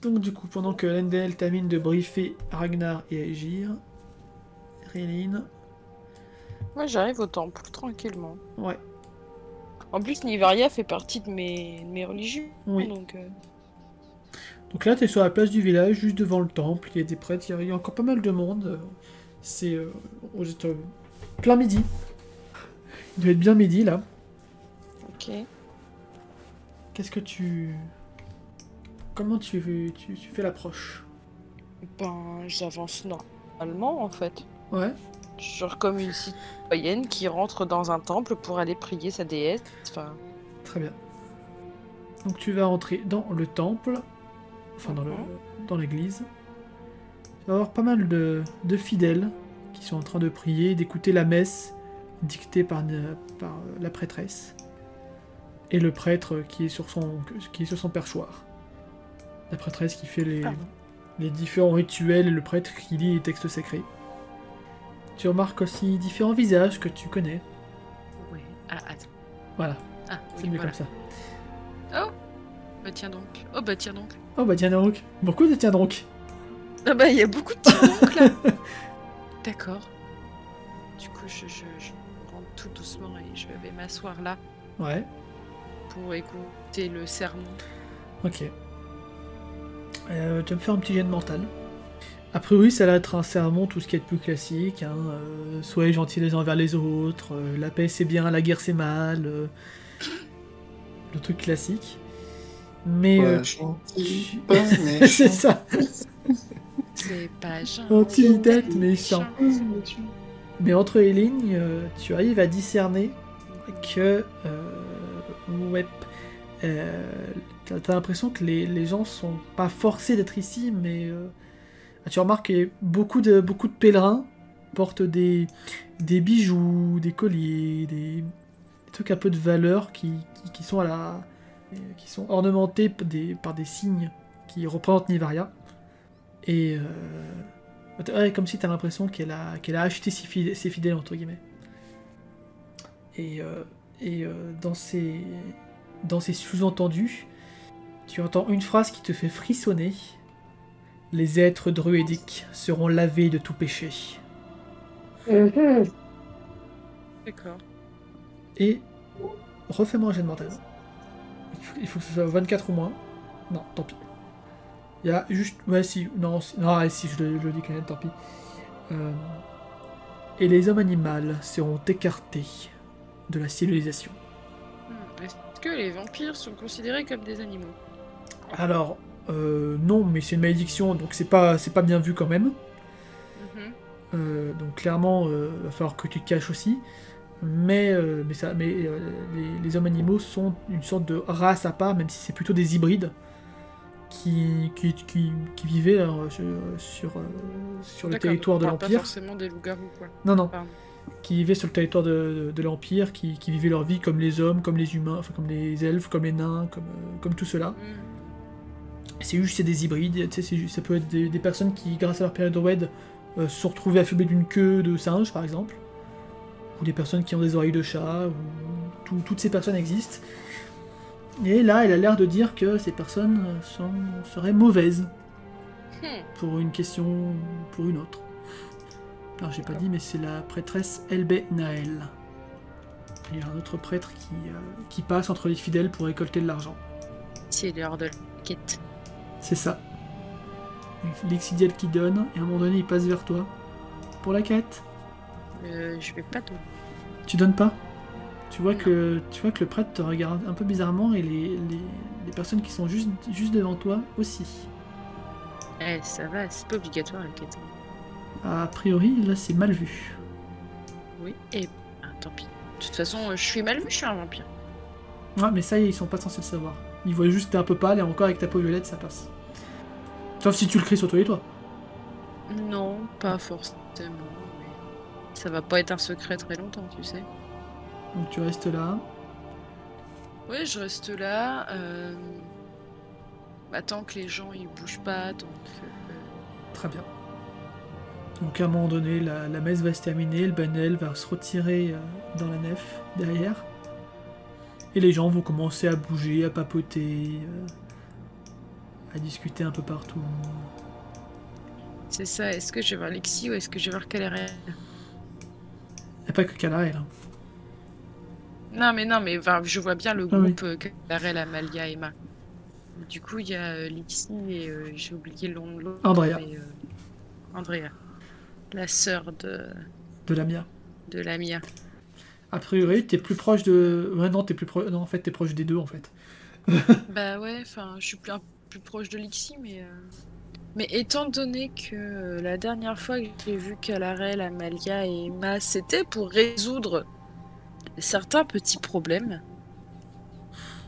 Donc du coup, pendant que Lendel termine de briefer Ragnar et agir, Rélin, Moi, j'arrive au temple, tranquillement. ouais, En plus, Nivaria fait partie de mes religions, oui. donc... Donc là, t'es sur la place du village, juste devant le temple, il y a des prêtres, il y a encore pas mal de monde. C'est juste plein midi. Il doit être bien midi là. Ok. Qu'est-ce que tu... Comment tu fais l'approche? Ben, j'avance normalement, en fait. Ouais, Genre comme une citoyenne qui rentre dans un temple pour aller prier sa déesse. Enfin, très bien. Donc tu vas entrer dans le temple, enfin dans l'église. Tu vas avoir pas mal de fidèles qui sont en train de prier, d'écouter la messe dictée par la prêtresse. Et le prêtre qui est sur son perchoir. La prêtresse qui fait les différents rituels et le prêtre qui lit les textes sacrés. Tu remarques aussi différents visages que tu connais. ouais. Ah, attends. Voilà, Ah, c'est oui, mieux voilà. comme ça. Oh, bah tiens donc. Oh, bah tiens donc. Oh bah tiens donc, beaucoup de tiens donc. Ah bah, il y a beaucoup de tiens donc, là. D'accord. Du coup, je rentre tout doucement et je vais m'asseoir là Ouais, pour écouter le sermon. ok. Tu vas me faire un petit jet de mental. A priori, ça va être un sermon, tout ce qui est de plus classique. Hein, soyez gentils les uns envers les autres, la paix c'est bien, la guerre c'est mal. Le truc classique. Mais. Pas gentil, Tu- pas méchant. c'est ça, C'est pas gentil gentil d'être d'être méchant. méchant. Mais entre les lignes, tu arrives à discerner que. Ouais. T'as l'impression que les gens sont pas forcés d'être ici, mais. Tu remarques que beaucoup de pèlerins portent des bijoux, des colliers, des trucs un peu de valeur qui sont qui sont ornementés par des signes qui représentent Nivaria. Et ouais, comme si t'as l'impression qu'elle a acheté ses fidèles entre guillemets. Et, dans ces sous-entendus, tu entends une phrase qui te fait frissonner. Les êtres druidiques seront lavés de tout péché. D'accord. Et refais-moi un jet de mental. Il faut que ce soit 24 ou moins. Non, tant pis. Il y a juste... Ouais, si. Non, si je le dis quand même, tant pis. Et les hommes animaux seront écartés de la civilisation. Est-ce que les vampires sont considérés comme des animaux? Alors, non, mais c'est une malédiction, donc c'est pas bien vu quand même. Donc clairement, va falloir que tu te caches aussi. Mais les hommes animaux sont une sorte de race à part, même si c'est plutôt des hybrides qui vivaient sur le territoire de Pas l'Empire. forcément des loups-garous, quoi. Non, non. Pardon. Qui vivaient sur le territoire de l'Empire, qui vivaient leur vie comme les hommes, comme les humains, enfin comme les elfes, comme les nains, comme tout cela. C'est des hybrides, tu sais, ça peut être des personnes qui, grâce à leur période de wed, se sont retrouvées affublées d'une queue de singe, par exemple. Ou des personnes qui ont des oreilles de chat, ou toutes ces personnes existent. Et là, elle a l'air de dire que ces personnes seraient mauvaises. Pour une question ou pour une autre. Alors j'ai pas dit, mais c'est la prêtresse Elbe Naël. Il y a un autre prêtre qui passe entre les fidèles pour récolter de l'argent. C'est l'heure de la quête. C'est ça. L'exidiel qui donne, et à un moment donné, il passe vers toi. Pour la quête. Je vais pas donner. Tu donnes pas? Tu vois que le prêtre te regarde un peu bizarrement, et les personnes qui sont juste devant toi aussi. Eh, ça va, c'est pas obligatoire la quête. A priori, là, c'est mal vu. Oui, et tant pis. De toute façon, je suis mal vu, je suis un vampire. Ouais, mais ça, ils sont pas censés le savoir. Ils voient juste que t'es un peu pâle, et encore avec ta peau violette, ça passe. Sauf si tu le cries sur toi et toi. Non, pas forcément, mais ça va pas être un secret très longtemps, tu sais. Donc tu restes là. Ouais, je reste là. Tant que les gens ils bougent pas, tant que... Très bien. Donc à un moment donné, la messe va se terminer, le banel va se retirer dans la nef, derrière. Et les gens vont commencer à bouger, à papoter, à discuter un peu partout. C'est ça, est-ce que je vais voir Lexi ou est-ce que je vais voir Calarel? Il n'y a pas que Calarel. Hein. Non, mais enfin, je vois bien le Ah oui. groupe Calarel, Amalia, Emma. Du coup, il y a Lexi et j'ai oublié le nom de l'autre. Andrea. Mais, Andrea, la sœur De Lamia. de la Mia. A priori, t'es plus proche de... Ouais, non, t'es plus proche... Non, en fait, t'es proche des deux, en fait. Bah ouais, enfin, je suis plus proche de Lexi, mais étant donné que la dernière fois que j'ai vu Calarel, Amalia et Emma, c'était pour résoudre certains petits problèmes,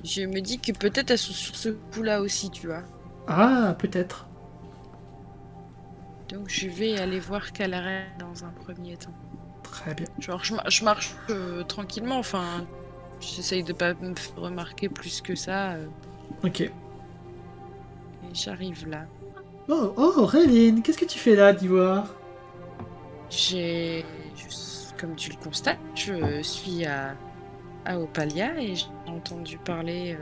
je me dis que peut-être elles sont sur ce coup-là aussi, tu vois. Ah, peut-être. Donc je vais aller voir Calarel dans un premier temps. Très bien. Genre, je marche tranquillement, enfin, j'essaye de pas me faire remarquer plus que ça. Ok. Et j'arrive là. Oh, Réline, qu'est-ce que tu fais là, d'Ivoire? Comme tu le constates, je suis à Opalia et j'ai entendu parler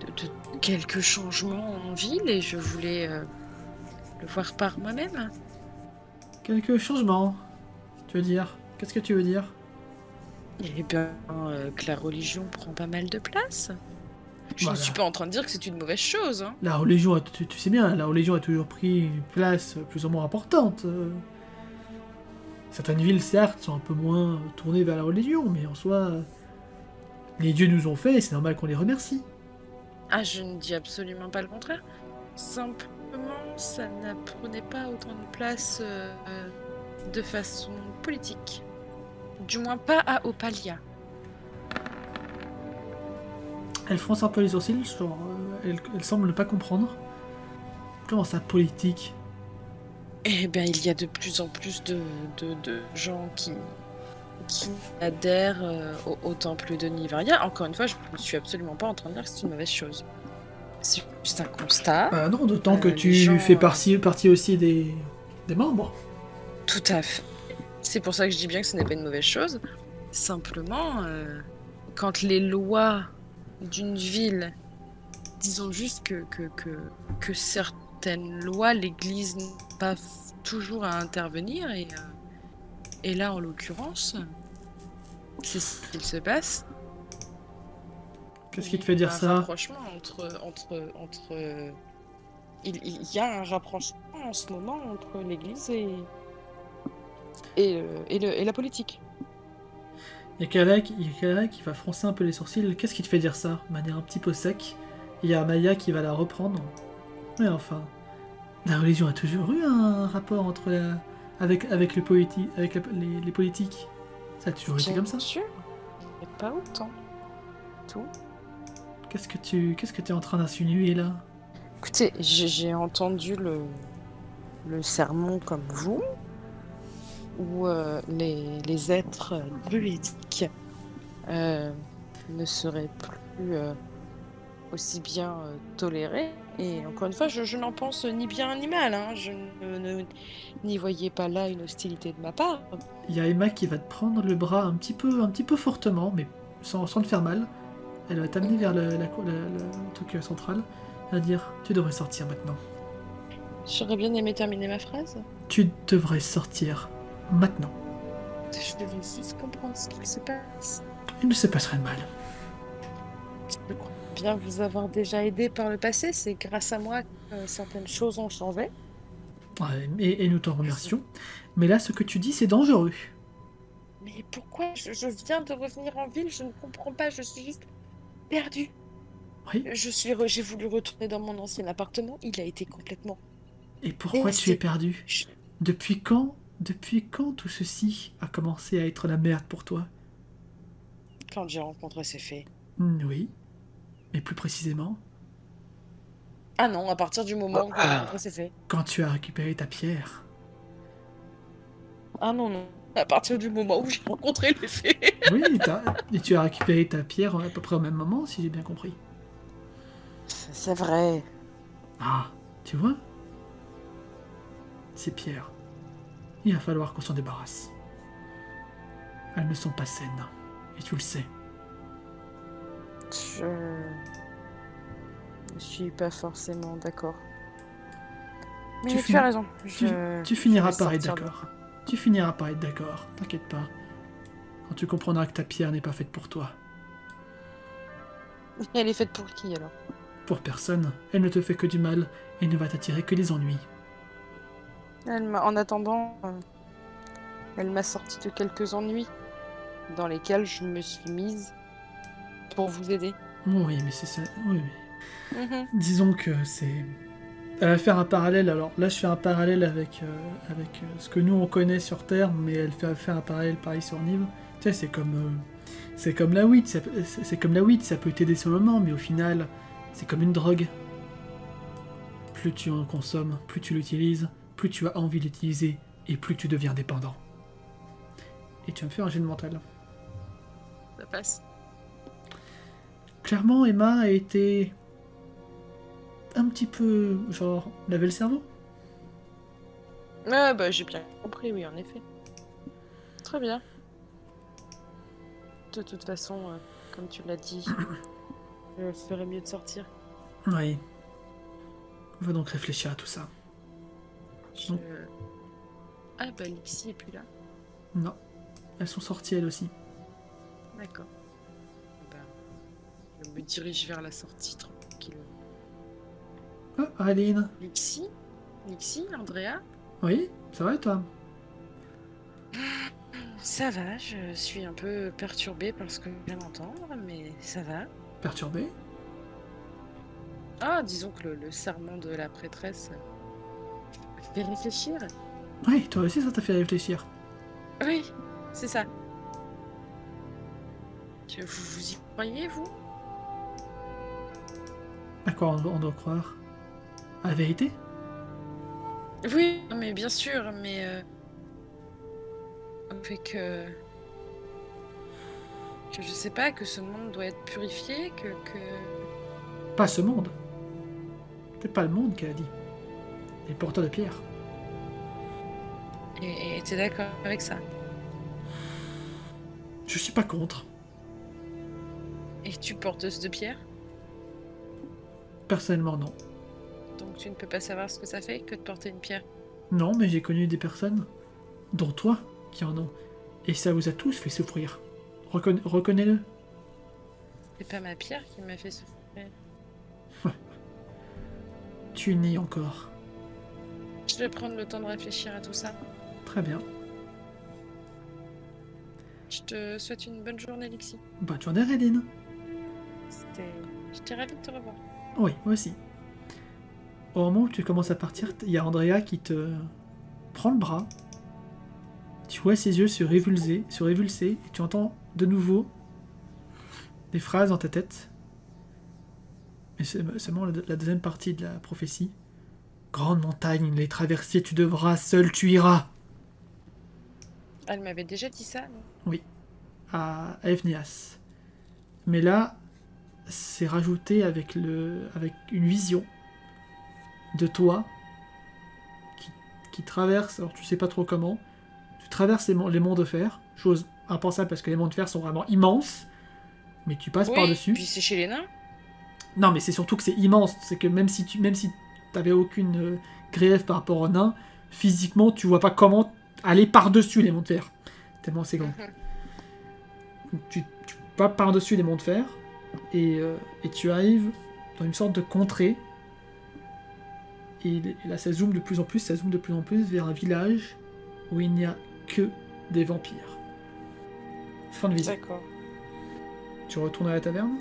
de quelques changements en ville et je voulais le voir par moi-même. Quelques changements. Tu veux dire? Qu'est-ce que tu veux dire? Eh bien, que la religion prend pas mal de place. Je ne suis pas en train de dire que c'est une mauvaise chose. Hein. La religion, tu sais bien, la religion a toujours pris une place plus ou moins importante. Certaines villes, certes, sont un peu moins tournées vers la religion, mais en soi, les dieux nous ont fait et c'est normal qu'on les remercie. Ah, je ne dis absolument pas le contraire. Simplement, ça ne prenait pas autant de place de façon politique. Du moins pas à Opalia. Elle fronce un peu les sourcils, genre, elle semble ne pas comprendre. Comment ça, politique? Eh bien, il y a de plus en plus de gens qui adhèrent au temple de Nivaria. Encore une fois, je ne suis absolument pas en train de dire que c'est une mauvaise chose. C'est juste un constat. Bah non, d'autant que tu fais partie aussi des membres. Tout à fait. C'est pour ça que je dis bien que ce n'est pas une mauvaise chose. Simplement, quand les lois d'une ville, disons juste que certaines lois, l'Église n'a pas toujours à intervenir, et là, en l'occurrence, c'est ce qu'il se passe. Qu'est-ce qui te fait dire ça? Rapprochement il y a un rapprochement en ce moment entre l'Église et la politique. Il y a Kalek qui va froncer un peu les sourcils. Qu'est-ce qui te fait dire ça? De manière un petit peu sec. Il y a Maya qui va la reprendre. Mais enfin, la religion a toujours eu un rapport entre avec les politiques. Ça a toujours été comme ça. Bien sûr, mais pas autant. Tout. Qu'est-ce que tu es en train d'insinuer là? Écoutez, j'ai entendu le sermon comme vous, où les êtres druidiques ne seraient plus aussi bien tolérés. Et encore une fois, je n'en pense ni bien ni mal. Hein. Je n'y voyais pas là une hostilité de ma part. Il y a Emma qui va te prendre le bras un petit peu fortement, mais sans te faire mal. Elle va t'amener vers le truc central. Elle va dire, tu devrais sortir maintenant. J'aurais bien aimé terminer ma phrase. Tu devrais sortir maintenant. Je devais juste comprendre ce qu'il se passe. Il ne se passe rien de mal. Je crois bien vous avoir déjà aidé par le passé. C'est grâce à moi que certaines choses ont changé. Ouais, et nous t'en remercions. Mais là, ce que tu dis, c'est dangereux. Mais pourquoi je viens de revenir en ville, je ne comprends pas, je suis juste perdue. Oui. J'ai voulu retourner dans mon ancien appartement, il a été complètement... Et pourquoi tu es perdu? Depuis quand tout ceci a commencé à être la merde pour toi? Quand j'ai rencontré ces fées. Oui. Mais plus précisément? Ah non, à partir du moment où j'ai rencontré ces fées. Quand tu as récupéré ta pierre. Ah non, à partir du moment où j'ai rencontré les fées. Oui, et tu as récupéré ta pierre à peu près au même moment, si j'ai bien compris. C'est vrai. Ah, tu vois? Ces pierres, il va falloir qu'on s'en débarrasse. Elles ne sont pas saines, et tu le sais. Je suis pas forcément d'accord. Mais Tu tu finis- as raison. Tu finiras je vais par être sortir d'accord. Tu finiras par être d'accord, t'inquiète pas. Quand tu comprendras que ta pierre n'est pas faite pour toi. Elle est faite pour qui alors? Pour personne, elle ne te fait que du mal et ne va t'attirer que des ennuis. En attendant, elle m'a sorti de quelques ennuis dans lesquels je me suis mise pour vous aider. Oui, mais c'est ça. Oui, mais... Mhm. Disons que c'est... Elle va faire un parallèle, alors là je fais un parallèle avec, ce que nous on connaît sur Terre, mais elle fait faire un parallèle pareil sur Nive. Tu sais, c'est comme la weed, c'est comme la weed, ça peut t'aider sur le moment, mais au final, c'est comme une drogue. Plus tu en consommes, plus tu l'utilises, plus tu as envie d'utiliser, et plus tu deviens dépendant. Et tu vas me faire un jet de mental. Ça passe. Clairement, Emma a été un petit peu, genre, laver le cerveau. Ah bah j'ai bien compris, oui, en effet. Très bien. De toute façon, comme tu l'as dit, je ferais mieux de sortir. Oui. On va donc réfléchir à tout ça. Je... Non. Ah bah Lixie est plus là. Non. Elles sont sorties elles aussi. D'accord. Bah, je me dirige vers la sortie tranquille. Oh, Aline. Lixie? Lixie, Andrea? Oui, ça va et toi? Ça va, je suis un peu perturbée par ce que je viens d'entendre, mais ça va. Perturbé? Ah, disons que le serment de la prêtresse me fait réfléchir. Oui, toi aussi ça t'a fait réfléchir. Oui, c'est ça. Vous y croyez, vous? À quoi on doit croire? À la vérité? Oui, mais bien sûr, mais au fait que je sais pas, que ce monde doit être purifié, que... Pas ce monde. C'est pas le monde qu'elle a dit. Les porteurs de pierre. Et t'es d'accord avec ça? Je suis pas contre. Et tu porteuse de pierre? Personnellement, non. Donc tu ne peux pas savoir ce que ça fait que de porter une pierre? Non, mais j'ai connu des personnes, dont toi, qui en ont. Et ça vous a tous fait souffrir. Reconnais-le. C'est pas ma pierre qui m'a fait souffrir. Tu nies encore. Je vais prendre le temps de réfléchir à tout ça. Très bien. Je te souhaite une bonne journée, Lixie. Bonne journée, Redine. J'étais ravie de te revoir. Oui, moi aussi. Au moment où tu commences à partir, il y a Andrea qui te prend le bras. Tu vois ses yeux se révulser, et tu entends de nouveau des phrases dans ta tête. Mais c'est seulement la deuxième partie de la prophétie. Grande montagne, les traversiers tu devras, seul tu iras. Elle m'avait déjà dit ça, non? Oui, à Evnias. Mais là, c'est rajouté avec une vision de toi qui traverse, alors tu sais pas trop comment, tu traverses les monts de fer, chose impensable parce que les monts de fer sont vraiment immenses, mais tu passes Oui, par-dessus. puis c'est chez les nains. Non, mais c'est surtout que c'est immense, c'est que même si t'avais aucune grief par rapport aux nains, physiquement tu vois pas comment aller par-dessus les monts de fer, tellement c'est grand. Tu vas par-dessus les monts de fer, et tu arrives dans une sorte de contrée. Et là, ça zoome de plus en plus vers un village où il n'y a que des vampires. Fin de visite. D'accord. Tu retournes à la taverne?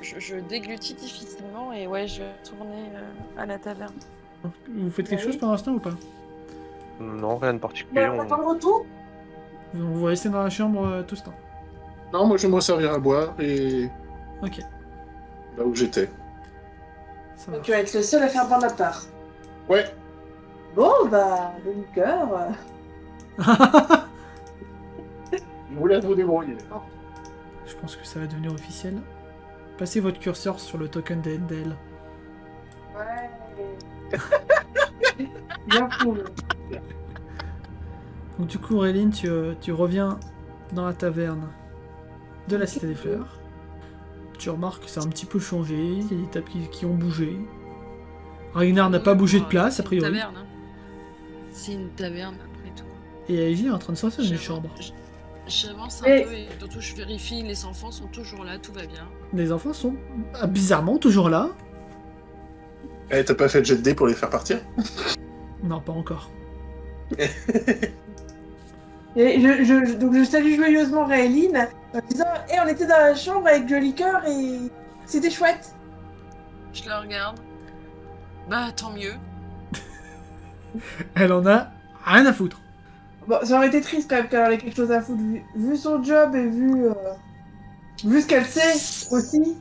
Je déglutis difficilement et ouais, je vais retourner à la taverne. Vous faites quelque chose pour l'instant ou pas? Non, rien de particulier. On attend le retour? On vous restez dans la chambre tout ce temps. Non, moi j'aimerais servir à boire et Ok, là où j'étais. ça Donc va. tu vas être le seul à faire boire la part. Ouais. Bon, bah, le liqueur. Je vous laisse vous débrouiller. Je pense que ça va devenir officiel. Passez votre curseur sur le token d'Endel. Ouais. Bien cool. Donc du coup, Auréline, tu reviens dans la taverne de la Cité des Fleurs. Tu remarques que ça a un petit peu changé, il y a des tables qui ont bougé. Ragnar n'a pas bougé de place, a priori. C'est une taverne, après tout. Et Aegis est en train de sortir d'une chambre. J'avance un peu et surtout je vérifie, les enfants sont toujours là, tout va bien. Les enfants sont bizarrement toujours là. Eh, t'as pas fait de jet de dés pour les faire partir? Non, pas encore. Et donc je salue joyeusement Raeline en disant on était dans la chambre avec Joli Cœur et c'était chouette. Je la regarde. Bah tant mieux. Elle en a rien à foutre. Bon, ça aurait été triste quand même qu'elle ait quelque chose à foutre vu son job et vu ce qu'elle sait aussi.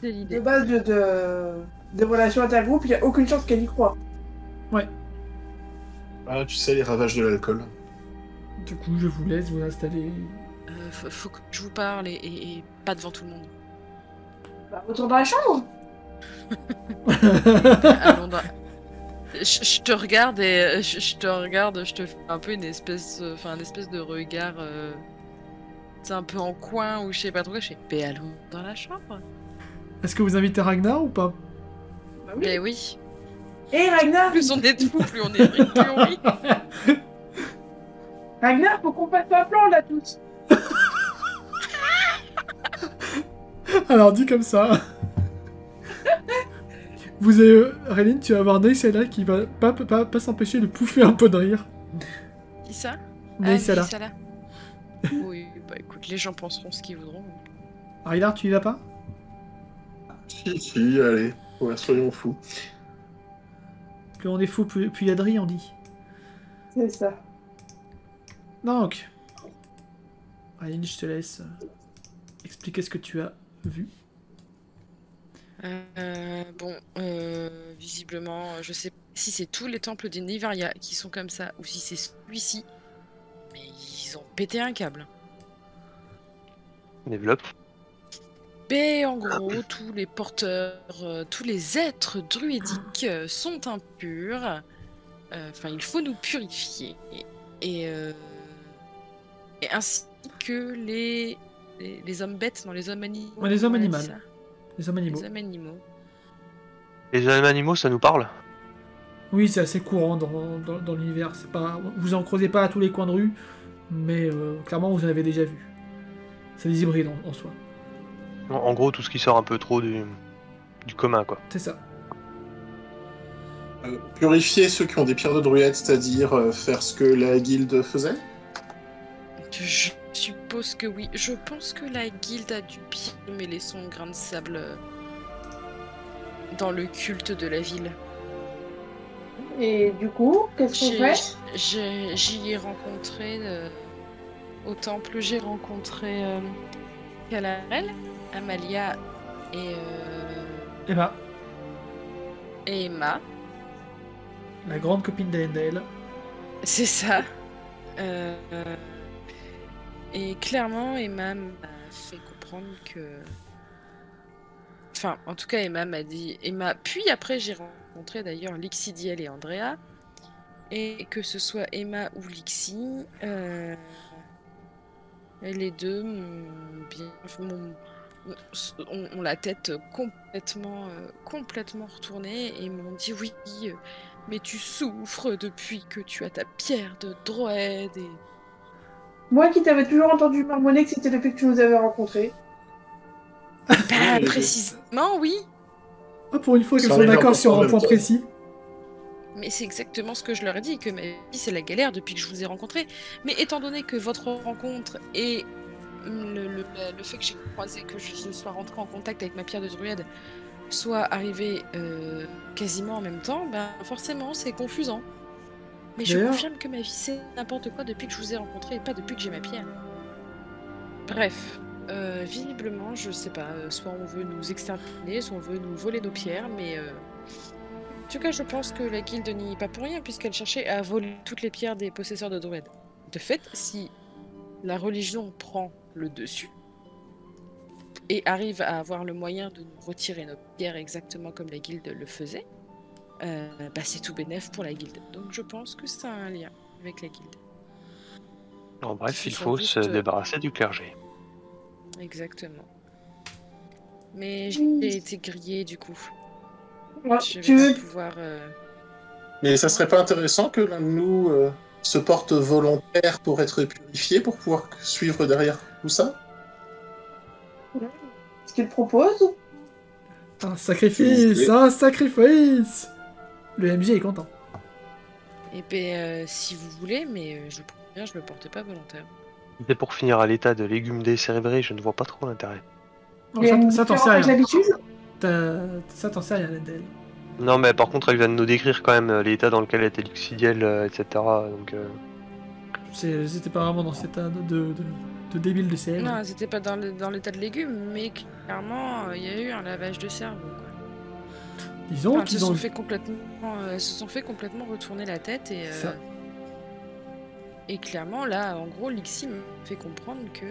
C'est De l'idée. base de relations intergroupes, il n'y a aucune chance qu'elle y croie. Ouais. Ah, tu sais, les ravages de l'alcool. Du coup, je vous laisse vous installer. Faut que je vous parle et pas devant tout le monde. Bah, retourne dans la chambre. Allons dans... Je te regarde et je te fais un peu une espèce de regard, c'est un peu en coin ou je sais pas trop quoi. Je fais, allons dans la chambre. Est-ce que vous invitez Ragnar ou pas? Bah oui. Mais oui. Et Ragnar, Plus on est de fous, plus on est plus on rit. Ragnar, faut qu'on fasse un plan là tous. Alors dit comme ça. Vous avez... Réline, tu vas avoir Naysala qui va pas s'empêcher de pouffer un peu de rire. Qui ça? Naysala. Naysala. Oui, bah écoute, les gens penseront ce qu'ils voudront. Ragnar, tu y vas pas? Si, allez. Ouais, soyons fous. Plus on est fou, plus il y a de rire, on dit. C'est ça. Donc... Réline, je te laisse expliquer ce que tu as vu. Visiblement, je sais pas si c'est tous les temples des Nivaria qui sont comme ça ou si c'est celui-ci. Mais ils ont pété un câble. Développe. Mais en gros, tous les porteurs, tous les êtres druidiques sont impurs. Enfin, il faut nous purifier. Et ainsi que les hommes bêtes, non, les hommes animaux. Ouais, les hommes on a dit animaux. ça. Les hommes animaux. Les hommes animaux. Les animaux, ça nous parle? Oui, c'est assez courant dans l'univers. C'est pas, vous en croisez pas à tous les coins de rue, mais clairement vous en avez déjà vu. C'est des hybrides en soi. En gros, tout ce qui sort un peu trop du commun, quoi. C'est ça. Purifier ceux qui ont des pierres de druide, c'est-à-dire faire ce que la guilde faisait? Je suppose que oui. Je pense que la guilde a dû bien mêler son grain de sable dans le culte de la ville. Et du coup, qu'est-ce qu'on fait? J'y ai rencontré au temple, j'ai rencontré Calarel, Amalia Et bah, et Emma. la grande copine d'Elendel. C'est ça. Et clairement, Emma m'a fait comprendre que... Enfin, en tout cas, Emma m'a dit... Puis après, j'ai rencontré d'ailleurs Lixidiel et Andrea. Et que ce soit Emma ou Lixie, les deux ont la tête complètement retournée et m'ont dit oui, mais tu souffres depuis que tu as ta pierre de droïde et... Moi qui t'avais toujours entendu marmonner que c'était depuis que tu nous avais rencontrés. Bah, précisément, oui. Ah, pour une fois qu'elles Ça sont arrive d'accord encore sur en un même point temps. précis. Mais c'est exactement ce que je leur ai dit, que ma vie c'est la galère depuis que je vous ai rencontré. Mais étant donné que votre rencontre et le fait que j'ai croisé, que je sois rentrée en contact avec ma pierre de druide, soit arrivé quasiment en même temps, ben forcément c'est confusant. Mais je D'ailleurs- confirme que ma vie c'est n'importe quoi depuis que je vous ai rencontré et pas depuis que j'ai ma pierre. Bref, visiblement, je sais pas, soit on veut nous exterminer, soit on veut nous voler nos pierres, mais en tout cas je pense que la guilde n'y est pas pour rien puisqu'elle cherchait à voler toutes les pierres des possesseurs de druides. De fait, si la religion prend le dessus et arrive à avoir le moyen de nous retirer nos pierres exactement comme la guilde le faisait, bah c'est tout bénef pour la guilde. Donc je pense que ça a un lien avec la guilde. En bref, Ce il sont faut juste, se débarrasser du clergé. Exactement. Mais j'ai été grillée du coup. Ouais, Je tu vais veux pas pouvoir. Mais ça serait pas intéressant que l'un de nous se porte volontaire pour être purifié, pour pouvoir suivre derrière tout ça? ce qu'il propose? Un sacrifice, un sacrifice. Le MJ est content. Et ben si vous voulez, mais je me porte pas volontaire. C'est pour finir à l'état de légumes décérébrés, je ne vois pas trop l'intérêt. Non, Il y a une ça t'en sais différence avec rien. l'habitude? Ça t'en sais rien, Lendel. Non, mais par contre, elle vient de nous décrire quand même l'état dans lequel elle était Luxidiel, etc. Donc, C'était pas vraiment dans cet état de débile de CL. Non, c'était pas dans l'état de légumes, mais clairement, il y a eu un lavage de cerveau. Quoi. Disons Enfin, elles qu'ils se ont... sont fait complètement retourner la tête Ça. et clairement là, en gros, Lixi me fait comprendre que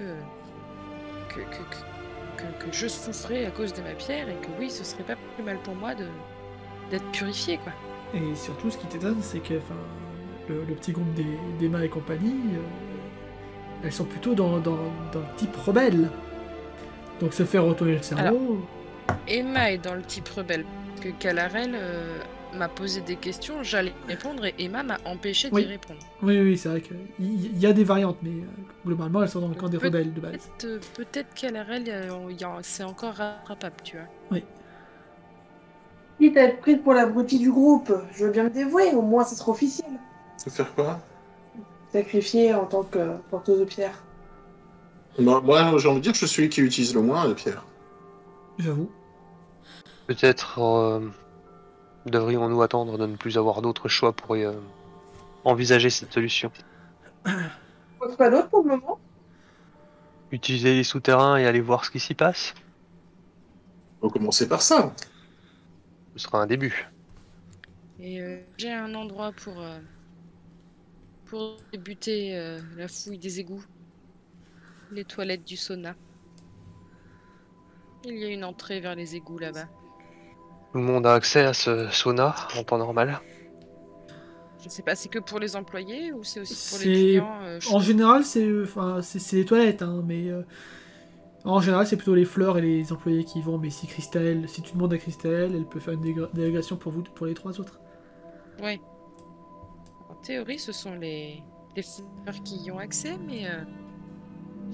je souffrais à cause de ma pierre et que oui, ce serait pas plus mal pour moi d'être purifié, quoi. Et surtout, ce qui t'étonne, c'est que le petit groupe d'Emma et compagnie, elles sont plutôt dans le type rebelle. Donc se faire retourner le cerveau... Emma est dans le type rebelle. Que Kalarel m'a posé des questions, j'allais répondre et Emma m'a empêché d'y répondre. Oui, c'est vrai qu'il y a des variantes, mais globalement, elles sont dans le camp des rebelles de base. Peut-être Kalarel, c'est encore rattrapable, tu vois. Oui. Quitte à être prise pour l'abruti du groupe, je veux bien me dévouer, au moins ça sera officiel. De faire quoi? Sacrifié en tant que porteuse de pierre. Moi, j'ai envie de dire que je suis celui qui utilise le moins la pierre. J'avoue. peut-être devrions-nous attendre de ne plus avoir d'autre choix pour envisager cette solution. Pas d'autre pour le moment? Utiliser les souterrains et aller voir ce qui s'y passe, On va commencer par ça. ce sera un début. Et j'ai un endroit pour débuter la fouille des égouts. Les toilettes du sauna. Il y a une entrée vers les égouts là-bas. Tout le monde a accès à ce sauna en temps normal. Je sais pas, c'est que pour les employés ou c'est aussi pour C'est- les clients En général, c'est les toilettes, hein, mais en général, c'est plutôt les fleurs et les employés qui y vont. Mais si tu demandes à Christelle, elle peut faire une délégation pour vous, pour les 3 autres. Ouais. En théorie, ce sont les fleurs qui y ont accès, mais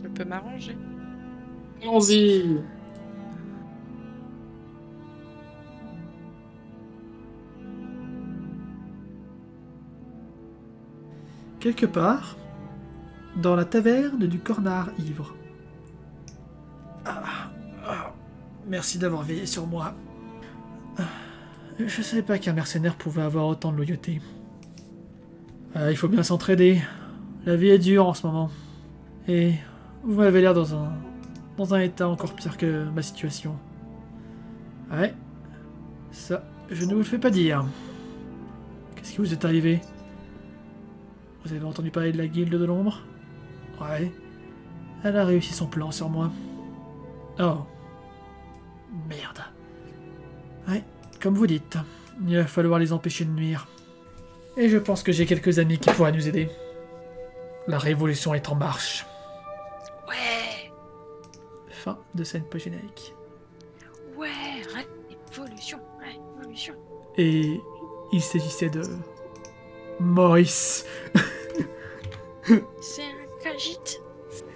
je peux m'arranger. Allons-y. Quelque part, dans la taverne du Cornard ivre. Merci d'avoir veillé sur moi. Je savais pas qu'un mercenaire pouvait avoir autant de loyauté. Il faut bien s'entraider. La vie est dure en ce moment. Et vous m'avez l'air dans un état encore pire que ma situation. Ouais. Ça, je ne vous le fais pas dire. Qu'est-ce qui vous est arrivé? Vous avez entendu parler de la guilde de l'ombre? Ouais. Elle a réussi son plan sur moi. Oh. Merde. Ouais, comme vous dites, il va falloir les empêcher de nuire. Et je pense que j'ai quelques amis qui pourraient nous aider. La révolution est en marche. Ouais, Fin de scène post-générique. ouais, révolution. Et il s'agissait de... Maurice. C'est un Khajiit.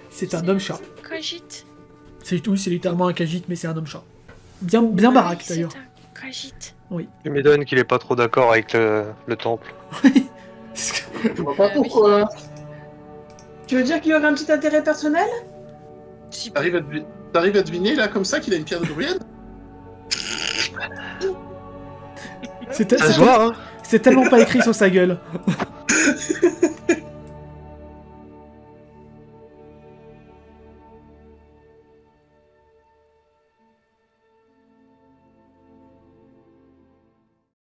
C'est un homme chat. Khajiit. C'est littéralement un Khajiit, mais c'est un homme chat. Bien baraque d'ailleurs. C'est un Khajiit. Je m'étonne qu'il est pas trop d'accord avec le temple. Je vois pas pourquoi. Tu veux dire qu'il y aurait un petit intérêt personnel? Si, T'arrives à deviner là comme ça qu'il a une pierre de druide? C'est Ça se voit, hein. c'est tellement pas écrit sur sa gueule.